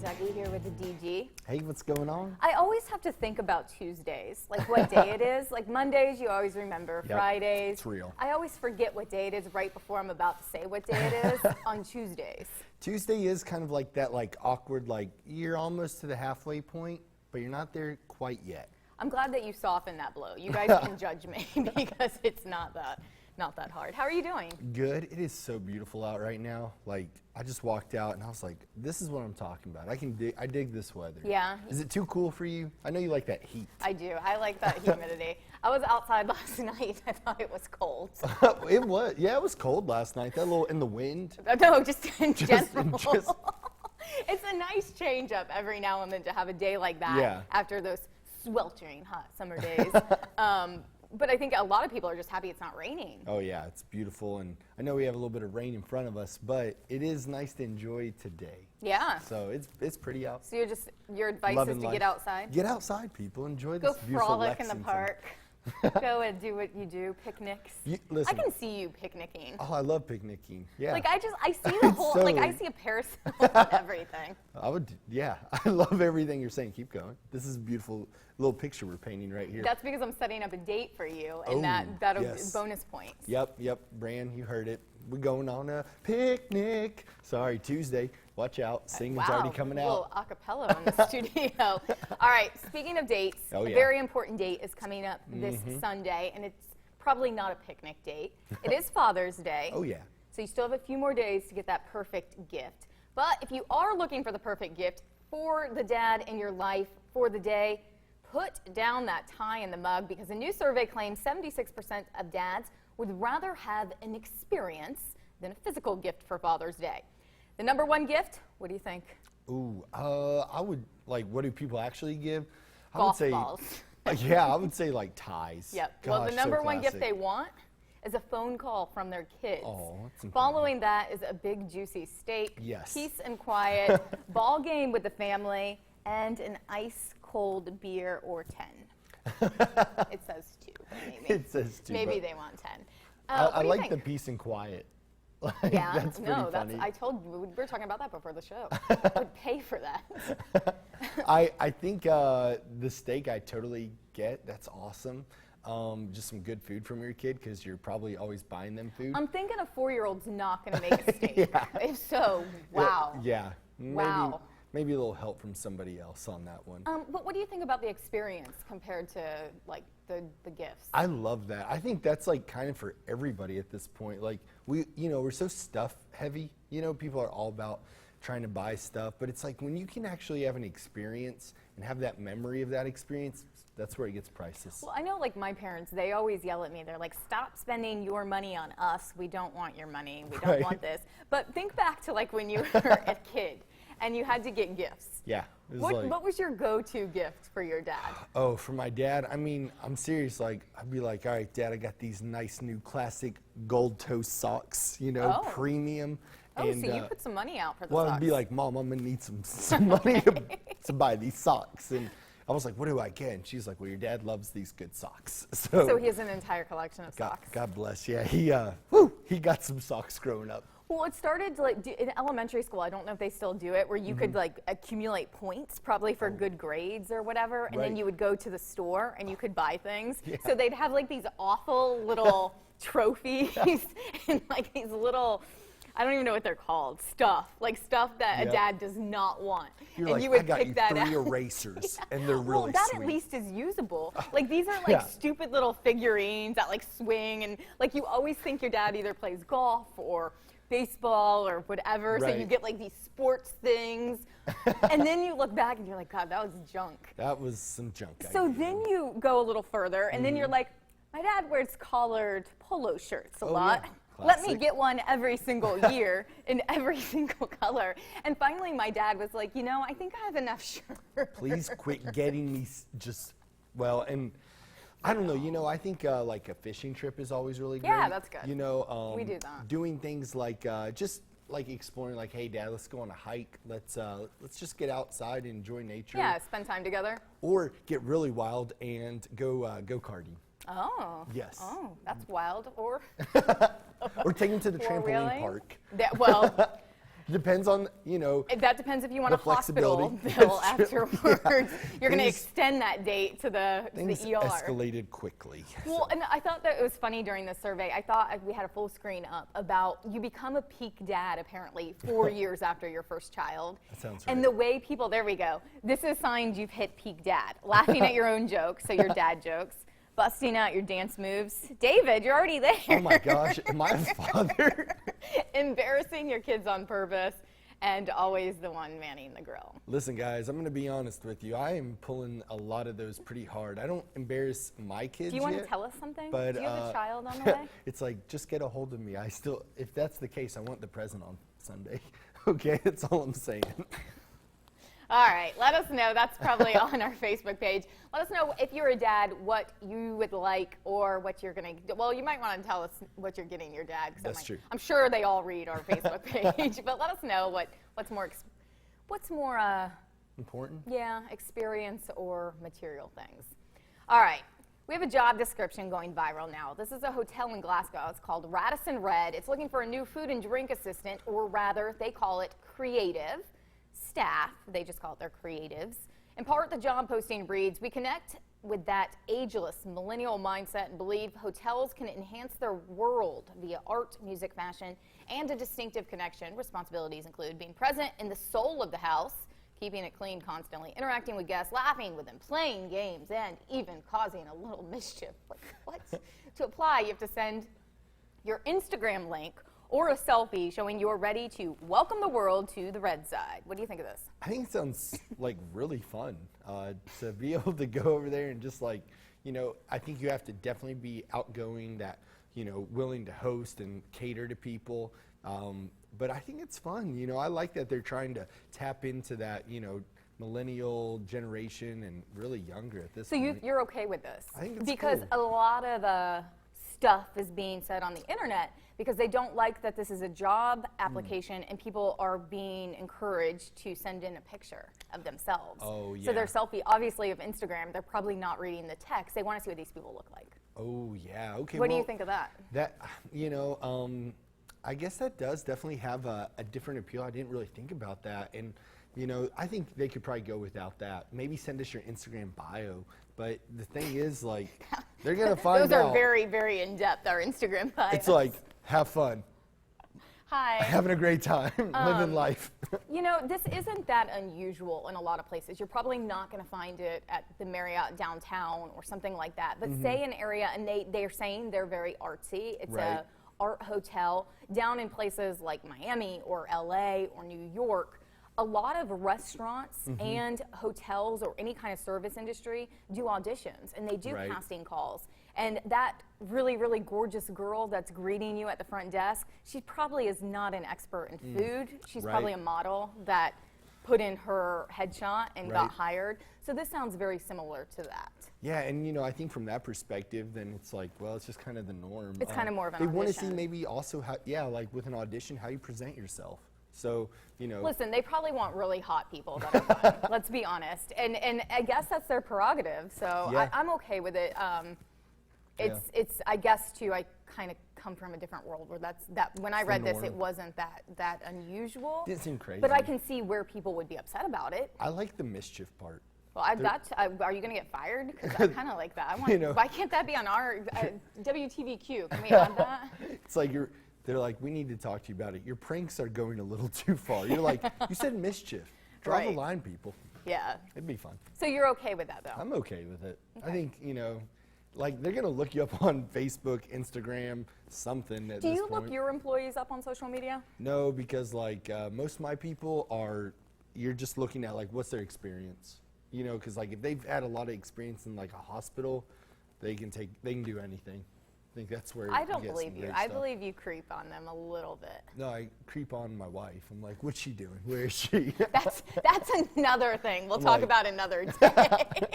Dougie here with the DG. Hey, what's going on? I always have to think about Tuesdays, like what day it is. Like Mondays, you always remember. Yep, Fridays. it's real. I always forget what day it is right before I'm about to say what day it is on Tuesdays. Tuesday is kind of like that awkward, you're almost to the halfway point, but you're not there quite yet. I'm glad that you softened that blow. You guys can judge me because it's not that hard. How are you doing? Good. It is so beautiful out right now. I just walked out and I was like, this is what I'm talking about. I dig this weather. Yeah. Is it too cool for you? I know you like that heat. I do. I like that humidity. I was outside last night. I thought it was cold. It was. Yeah, it was cold last night. That little in the wind. No, just in general. Just- It's a nice change up every now and then to have a day like that Yeah. after those sweltering hot summer days. But I think a lot of people are just happy it's not raining. Oh yeah, it's beautiful, and I know we have a little bit of rain in front of us, but it is nice to enjoy today. Yeah. So it's pretty out. So your advice Loving is to life. get outside? Get outside, people. Enjoy Go this beautiful frolic in the Lexington. park. Go and do what you do, picnics. Listen. I can see you picnicking. Oh, I love picnicking. Yeah. I see the whole, So- I see a parasol and everything. Yeah. I love everything you're saying. Keep going. This is a beautiful little picture we're painting right here. That's because I'm setting up a date for you, and Oh, that'll yes. bonus points. Yep. Bran, you heard it. We're going on a picnic. Sorry, Tuesday. Watch out. Singing's already coming a out. little acapella in the studio. All right, speaking of dates, Oh, a yeah. very important date is coming up this Sunday, and it's probably not a picnic date. It is Father's Day. Oh, yeah. So you still have a few more days to get that perfect gift. But if you are looking for the perfect gift for the dad in your life for the day, put down that tie in the mug, because a new survey claims 76% of dads would rather have an experience than a physical gift for Father's Day. The number one gift, what do you think? Ooh, I would, what do people actually give? I Golf would say, balls. Yeah, I would say ties. Yep. Well, the Gosh, number so one gift classic. they want is a phone call from their kids. Oh, that's important. Following that is a big juicy steak, Yes. peace and quiet, ball game with the family, and an ice cold beer or 10. It says 2, but maybe. It says 2. Maybe but they want 10. I What do you like think? the peace and quiet. Yeah, That's pretty no, funny. I told you, we were talking about that before the show. Would pay for that. I think the steak I totally get. That's awesome. Just some good food from your kid, because you're probably always buying them food. I'm thinking a 4-year-old's not going to make a steak. Yeah. If so, wow. Yeah. Wow. Maybe a little help from somebody else on that one. But what do you think about the experience compared to the gifts? I love that. I think that's kind of for everybody at this point. We're so stuff heavy. People are all about trying to buy stuff, but it's when you can actually have an experience and have that memory of that experience, that's where it gets priceless. Well, I know my parents, they always yell at me. They're like, stop spending your money on us. We don't want your money. We don't Right. want this. But think back to when you were a kid and you had to get gifts. Yeah. It was What was your go-to gift for your dad? Oh, for my dad, I'm serious. I'd be like, all right, Dad, I got these nice new classic gold toe socks, Oh. premium. Oh, and, so you put some money out for the well, socks. I'd be like, Mom, I'm going to need some money to buy these socks. And I was like, what do I get? And she's like, well, your dad loves these good socks. So he has an entire collection of socks. God bless. Yeah, he got some socks growing up. Well, it started in elementary school. I don't know if they still do it, where you could accumulate points, probably for good grades or whatever, and then Right. you would go to the store and you could buy things. Yeah. So they'd have these awful little trophies and these little, I don't even know what they're called, stuff that Yep. a dad does not want. You're and like, you would I got pick you that 3 out. erasers, and they're Well, really that sweet. at least is usable. These are Yeah. stupid little figurines that swing, and you always think your dad either plays golf or baseball or whatever. So you Right. get these sports things, and then you look back and you're like, God, that was junk. That was some junk. I So gave then him. you go a little further, and then you're like, my dad wears collared polo shirts a Oh, lot. yeah. Let me Classic. get one every single year in every single color. And finally, my dad was like, I think I have enough shirts. Please quit getting me and I don't know, I think a fishing trip is always really great. Yeah, that's good. We do that. Doing things just exploring, hey, Dad, let's go on a hike. Let's just get outside and enjoy nature. Yeah, spend time together. Or get really wild and go karting. Oh. Yes. Oh, that's wild. Or Or take them to the trampoline Four-wheeling? park. Depends on, That depends if you want the a hospital flexibility. bill That's true. afterwards. You're going to Things- extend that date to the things ER. escalated quickly. Well, and I thought that it was funny during this survey. I thought we had a full screen up about you become a peak dad apparently 4 years after your first child. That sounds And right. the way people, there we go. This is signs you've hit peak dad. Laughing at your own jokes, so your dad jokes. Busting out your dance moves. David, you're already there. Oh my gosh, am I a father? Embarrassing your kids on purpose and always the one manning the grill. Listen, guys, I'm going to be honest with you. I am pulling a lot of those pretty hard. I don't embarrass my kids Do you want yet, to tell us something? but, Do you have a child on the way? it's like, just get a hold of me. If that's the case, I want the present on Sunday. Okay, that's all I'm saying. All right, let us know. That's probably on our Facebook page. Let us know if you're a dad, what you would like or what you're going to, well, you might want to tell us what you're getting your dad. 'Cause That's true. I'm sure they all read our Facebook page, but let us know what's more, Important? yeah, experience or material things. All right, we have a job description going viral now. This is a hotel in Glasgow. It's called Radisson Red. It's looking for a new food and drink assistant, or rather, they call it creative staff. They just call it their creatives. In part, the job posting reads, we connect with that ageless millennial mindset and believe hotels can enhance their world via art, music, fashion, and a distinctive connection. Responsibilities include being present in the soul of the house, keeping it clean constantly, interacting with guests, laughing with them, playing games, and even causing a little mischief. Like, what? To apply, you have to send your Instagram link or a selfie showing you're ready to welcome the world to the red side. What do you think of this? I think it sounds like really fun to be able to go over there and just like, I think you have to definitely be outgoing, that, willing to host and cater to people. But I think it's fun. I like that they're trying to tap into that, millennial generation and really younger at this So point. you're okay with this? I think it's because cool. a lot of the stuff is being said on the internet because they don't like that this is a job application and people are being encouraged to send in a picture of themselves. Oh, So their yeah. selfie, obviously of Instagram, they're probably not reading the text. They want to see what these people look like. Oh, yeah. Okay. What do you well, think of that? That, I guess that does definitely have a different appeal. I didn't really think about that. And, I think they could probably go without that. Maybe send us your Instagram bio. But the thing is, like, they're going to find Those out. are very, very in-depth, our Instagram bios. It's like, have fun. Hi. Having a great time. Living life. This isn't that unusual in a lot of places. You're probably not going to find it at the Marriott downtown or something like that. But say an area, and they're saying they're very artsy. It's Right. a art hotel down in places like Miami or LA or New York. A lot of restaurants and hotels or any kind of service industry do auditions, and they do Right. casting calls. And that really, really gorgeous girl that's greeting you at the front desk, she probably is not an expert in food. She's Right. probably a model that put in her headshot and got Right. hired. So this sounds very similar to that. Yeah, and I think from that perspective, then it's like, well, it's just kind of the norm. It's kind of more of an They want to see audition. maybe also how, like with an audition, how you present yourself. So, Listen, they probably want really hot people that are fun. Let's be honest. And I guess that's their prerogative. So Yeah. I'm okay with it. It's I guess too, I kind of come from a different world where when I the read this, it norm. wasn't that unusual. Didn't seem crazy. But I can see where people would be upset about it. I like the mischief part. Well, are you going to get fired? Because I kind of like that. I want. Why can't that be on our WTVQ? Can we add that? It's like they're like, we need to talk to you about it. Your pranks are going a little too far. You're like, you said mischief. Draw Right. the line, people. Yeah. It'd be fun. So you're okay with that, though? I'm okay with it. I think, like they're gonna look you up on Facebook, Instagram, something at Do this you point. look your employees up on social media? No, because like most of my people you're just looking at like what's their experience. Because like if they've had a lot of experience in like a hospital, they can do anything. I think that's where I you don't get some believe you. great I stuff. believe you creep on them a little bit. No, I creep on my wife. I'm like, what's she doing? Where is she? That's another thing. We'll I'm talk like- about another day.